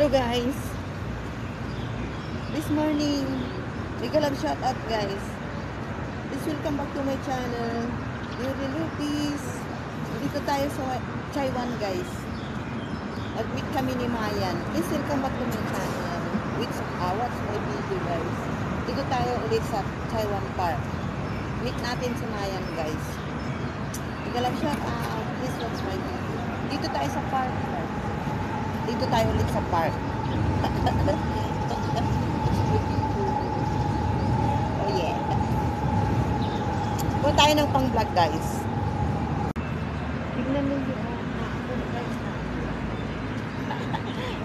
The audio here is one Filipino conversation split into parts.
Hello guys. This morning, big love shout out guys. Please welcome back to my channel. Yuri Lupis. Dito tayo sa Taiwan guys. Nag-meet kami ni Mayan. Please welcome back to my channel. Watch my video guys. Dito tayo ulit sa Taiwan Park. Meet natin si Mayan guys. Big love shout out. Please watch my video. Dito tayo sa park guys. Dito tayo ulit sa park. Oh yeah. Punta tayo ng pang-vlog guys. Tignan mo yung naambon guys.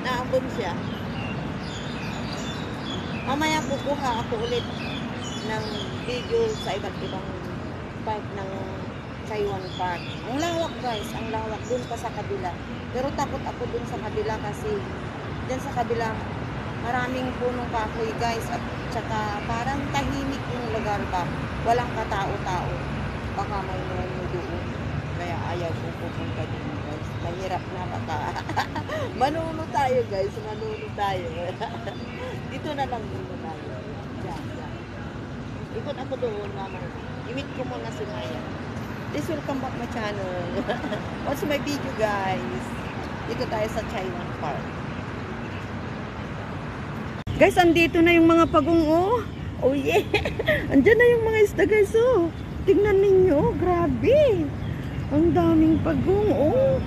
Naambon siya. Mamaya kukuha ako ulit ng video sa iba't ibang park ng Taiwan Park. Ang lawak guys, ang lawak dun pa sa kabila. Pero takot ako dun sa kabila kasi dyan sa kabila maraming punong kahoy guys at saka parang tahimik yung lugar ba. Walang katao-tao. Baka may nono doon. Kaya ayaw ko pupunta dun guys. Mahirap na baka. Manuno tayo guys, manuno tayo. Dito na lang muna tayo. Diyan. Ikot ako doon mamaya. I-meet ko muna si Maya. Please welcome back my channel. Watch my video guys. Dito tayo sa Taiwan Park. Guys, andito na yung mga pagong oh. Oh yeah. Andyan na yung mga isda guys oh. Tingnan ninyo, grabe. Ang daming pagong oh.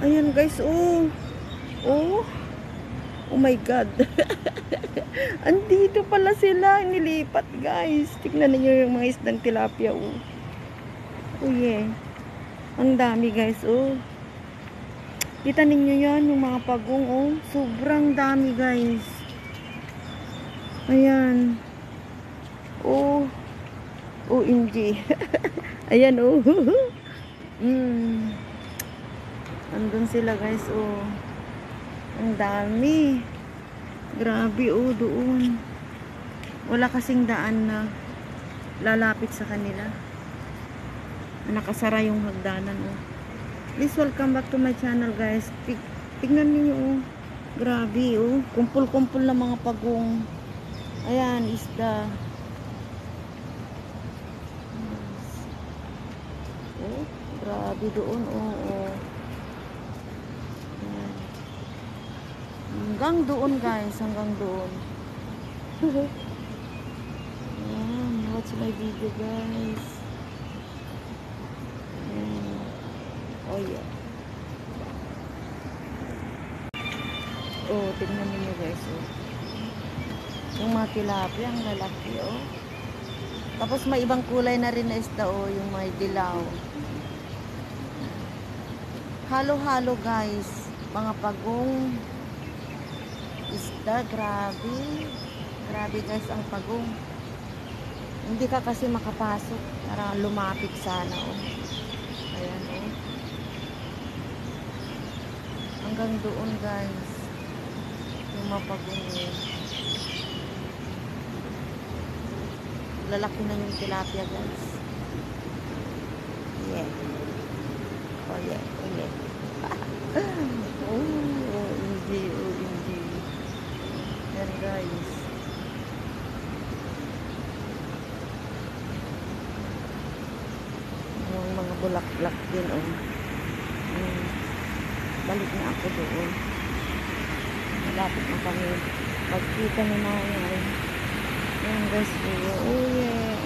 Ayan guys oh. Oh. Oh my god. Andito pala sila, nilipat guys. Tingnan niyo yung mga isdang tilapia oh. Oh yeah. Ang dami guys oh. Kita ninyo yan yung mga pagong oh. Sobrang dami guys. Ayan. Oh. OMG. Ayan oh. Andun sila guys oh. Ang dami. Grabe oh doon. Wala kasing daan na lalapit sa kanila. Nakasara yung hagdanan oh. Please welcome back to my channel guys. Tignan niyo oh. Grabe oh. Kumpul-kumpul na mga pagong. Ayan, isda. Oh, grabe doon oh. Oh. Ayan. Hanggang doon guys, hanggang doon. Ayan, watch my video guys. Oh yeah. Oh, tingnan niyo guys oh. Yung mga tilapia, ang lalaki oh. Tapos may ibang kulay na rin na isda oh, yung may dilaw. Halo-halo guys. Mga pagong isda, grabe. Grabe guys ang pagong. Hindi ka kasi makapasok. Para lumapit sana oh. Ayan oh. Hanggang doon guys yung mapagong lalaki na yung tilapia guys. Yeah. Oh yeah. Oh yeah. OMG. OMG. Yan guys. Yung mga bulak-bulak din oh. Balik na ako doon. Malapit na kami. Pagkita na namin. Ayan guys. Oh yeah.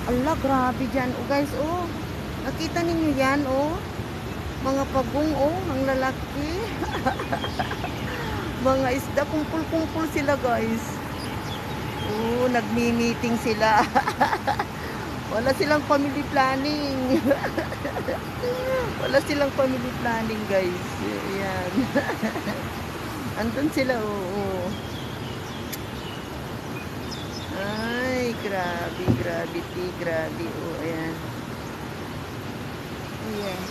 Allah, grabe dyan. Oh guys, oh. Nakita ninyo yan, oh. Mga pagong, oh. Ang lalaki. Mga isda. Kumpul-kumpul sila, guys. Oh, nagmi-meeting sila. Wala silang family planning. Wala silang family planning guys. Ayan. Andun sila oo. Ay, grabe, gravity, grabe. Oh, ayan. Ayan.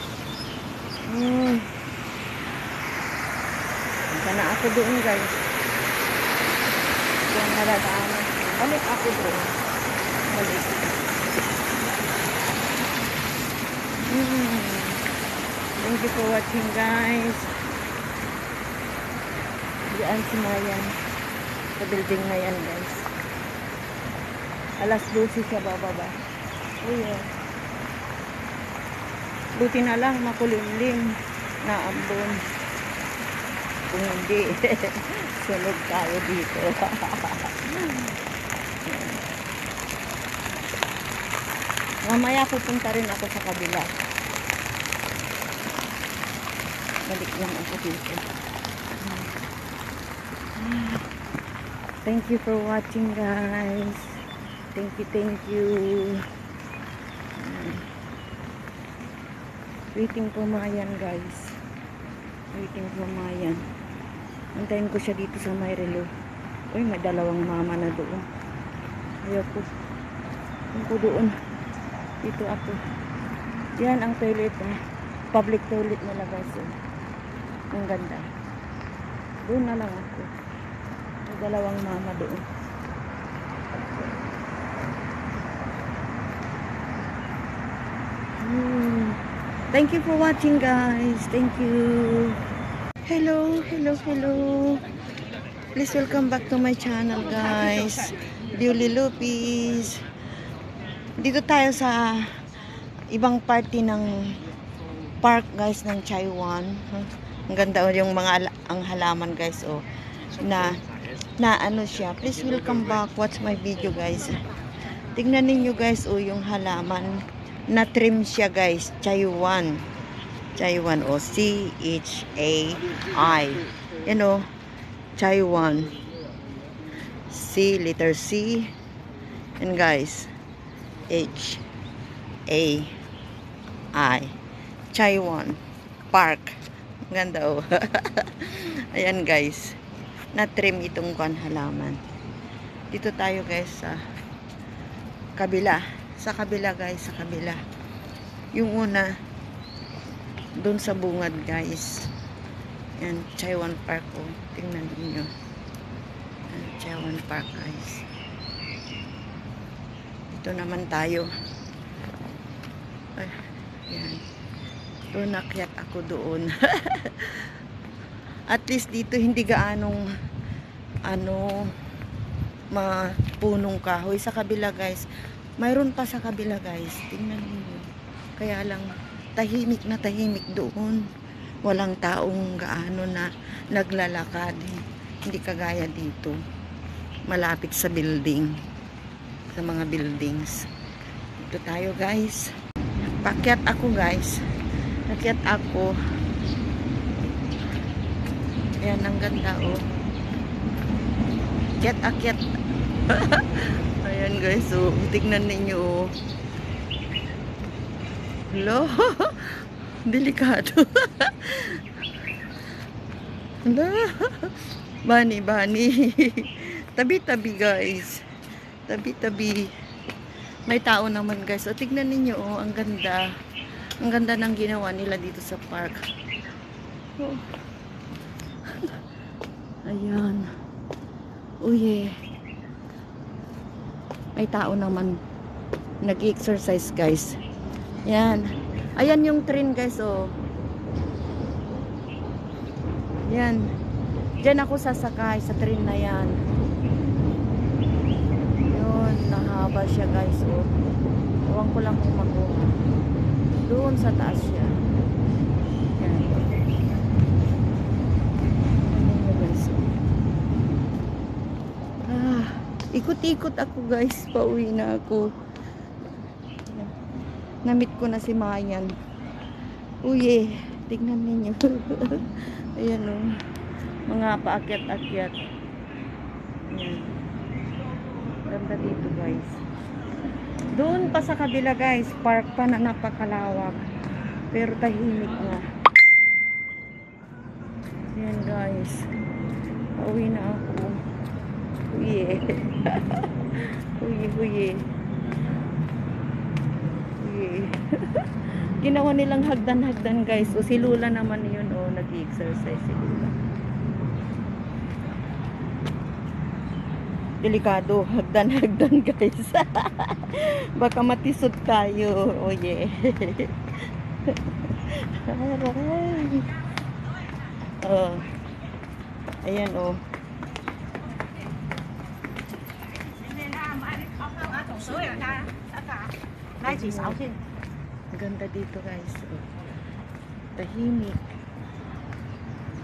Punta na ako doon guys. Diyan naladaanan. Balik ako doon. Balik. Thank you for watching guys. Yan si Mayan. Sa building na yan, guys. Alas 12 siya bababa. Uy, buti na lang makulimlim na ambon. Kung hindi, sunog tayo dito. Mamaya pupunta rin ako sa kabila. Balik lang ako dito. Thank you for watching, guys. Thank you. Waiting for Mayan, guys. Waiting for Mayan. Antayin ko siya dito sa may relo. Uy, may dalawang mama na doon. Ayaw ko. Ayaw ko doon. Dito ako. Yan ang toilet. Public toilet nila, guys. Ang ganda. Doon na lang ako. May dalawang mama doon. Thank you for watching, guys. Thank you. Hello. Please welcome back to my channel, guys. Beauty Lupis. Dito tayo sa ibang party ng park, guys, ng Chaiwan. Ang ganda yung mga ang halaman, guys. Oh, na ano siya. Please welcome back. Watch my video, guys. Tingnan ninyo, guys, oh, yung halaman. Na trim siya, guys. Chaiwan o C-H-A-I. You know, Chaiwan. C, letter C. And guys, H-A-I. Chaiwan Park. Ganda, oh. Ayan, guys. Na trim itong halaman. Dito tayo, guys, sa kabila. Sa kabila, guys, sa kabila. Yung una, doon sa bungad, guys. Yan, Chaiwan Park, oh. Tingnan niyo. Chaiwan Park, guys. Dito naman tayo. Ay, yan. Doon nakyat ako doon. At least dito hindi gaanong mapunong kahoy. Sa kabila, guys, mayroon pa sa kabila, guys. Tingnan niyo. Kaya lang tahimik na tahimik doon. Walang taong gaano na naglalakad. Hindi kagaya dito. Malapit sa building. Sa mga buildings. Dito tayo, guys. Pakyat ako, guys. Nakyat ako. Ayan, ang ganda, oh. Akyat. Ayan, guys, so tignan ninyo, oh. Hello. Delikado. Hello. Bani. Tabi-tabi, guys. Tabi-tabi. May tao naman, guys. O, tignan ninyo, oh, ang ganda. Ang ganda ng ginawa nila dito sa park. Oh. Ayan. Uy, may tao naman nag-exercise, guys. Yan. Ayan yung train, guys, oh. Yan. Diyan ako sasakay sa train na yan. Yun, nahaba siya, guys, oh. Ewan ko lang kung makuha. Doon sa taas siya. Yan. Ikot-ikot ako, guys. Pauwi na ako. Namit ko na si Mayan. Uy, tignan ninyo. Ayan, o. Mga paakyat-akyat. Ayan. Ganda dito, guys. Doon pa sa kabila, guys. Park pa na napakalawak. Pero tahimik na. Ayan, guys. Pauwi na ako. Uy. Uy. Ginawa nilang hagdan-hagdan, guys. O si Lula naman yun, o, nag-exercise si Lula. Delikado, hagdan-hagdan, guys. Baka matisod tayo. Oh, yeah. Oh. Ayan oh. Ang ganda dito guys. Oh. Tahimik.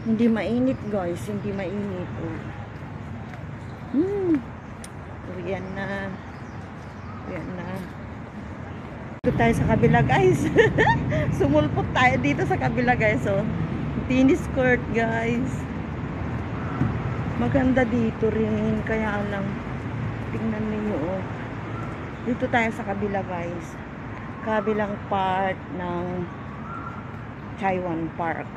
Hindi mainit guys. Hindi mainit. Oh. Uwian na. Uwian na. Dito tayo sa kabila guys. Sumulpot tayo dito sa kabila guys. Oh. Tennis court guys. Maganda dito rin. Kaya lang. Tingnan ninyo oh. Dito tayo sa kabila guys. Kabilang part ng Taiwan Park.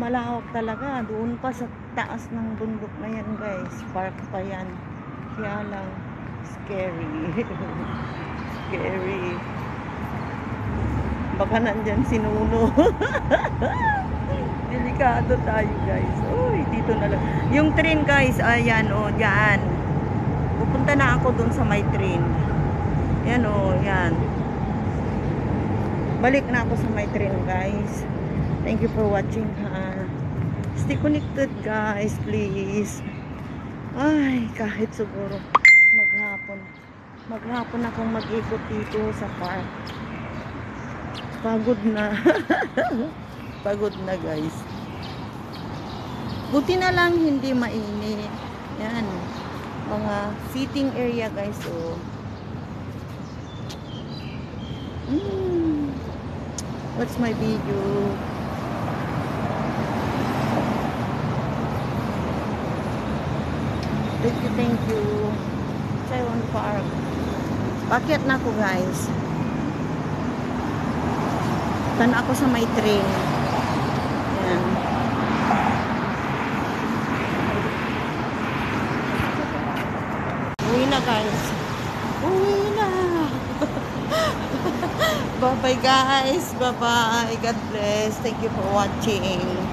Malawak talaga. Doon pa sa taas ng bundok na yan guys. Park pa yan. Kaya lang scary. Scary. Baka nandyan si Nuno. Delikado tayo guys. Uy, dito na lang. Yung train guys, ayan o, dyan. Pupunta na ako dun sa may train. Yan o, yan. Balik na ako sa my train guys. Thank you for watching ha. Stay connected guys please. Ay kahit siguro maghapon akong mag-ikot dito sa park. Pagod na. Pagod na guys. Buti na lang hindi mainit. Yan. Mga sitting area guys oh. What's my video? Thank you. Taiwan Park. Pakyat na ako guys. Tan ako sa may train. Yan. Uwi na guys. Uwi na. Bye bye guys. Bye bye. God bless. Thank you for watching.